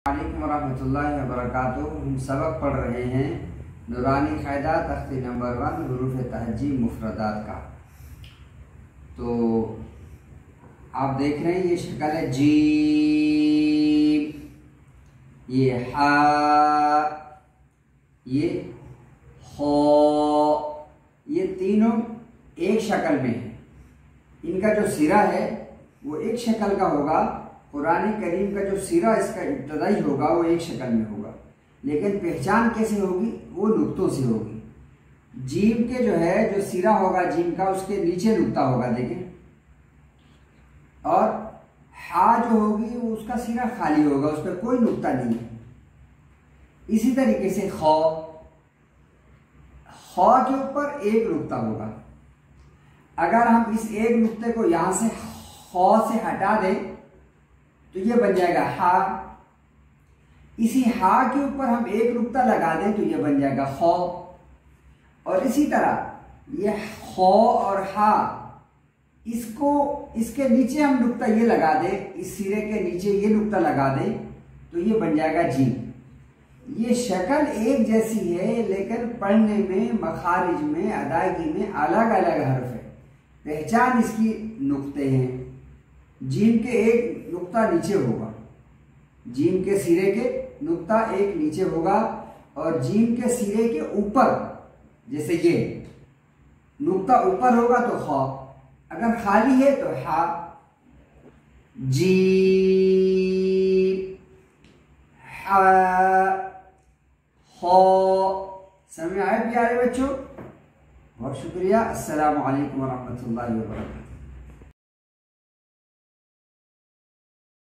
वालेकुम वरहमतुल्लाहि वबरकातुहू। हम सबक पढ़ रहे हैं नूरानी कायदा तख्ती नंबर 1 हुरूफ तहज्जी मुफरदात का। तो आप देख रहे हैं ये शक्ल है जीम, ये हा, ये खो, ये तीनों एक शक्ल में है। इनका जो सिरा है वो एक शक्ल का होगा। कुरान करीम का जो सिरा इसका इब्तदाई होगा वो एक शक्ल में होगा, लेकिन पहचान कैसे होगी? वो नुक्तों से होगी। जीम के जो है जो सिरा होगा जीम का, उसके नीचे नुक्ता होगा, देखें। और हा जो होगी वो उसका सिरा खाली होगा, उस पर कोई नुक्ता नहीं है। इसी तरीके से खौ के ऊपर एक नुक्ता होगा। अगर हम इस एक नुक्ते को यहां से खौ से हटा दें तो ये बन जाएगा हा। इसी हा के ऊपर हम एक नुक्ता लगा दें तो ये बन जाएगा खौ। और इसी तरह ये खौ और हा, इसको इसके नीचे हम नुक्ता ये लगा दें, इस सिरे के नीचे ये नुक्ता लगा दें तो ये बन जाएगा जीम। ये शक्ल एक जैसी है, लेकिन पढ़ने में, मखारिज में, अदायगी में अलग अलग हर्फ है। पहचान इसकी नुक्ते हैं। जीम के एक नुक्ता नीचे होगा, जीम के सिरे के नुक्ता एक नीचे होगा, और जीम के सिरे के ऊपर, जैसे ये नुक्ता ऊपर होगा तो खौ, अगर खाली है तो हा। जी हा खौ। समझ आए प्यारे बच्चों? बहुत शुक्रिया। अस्सलामु अलैकुम वरहमतुल्लाहि वबरकातुहू।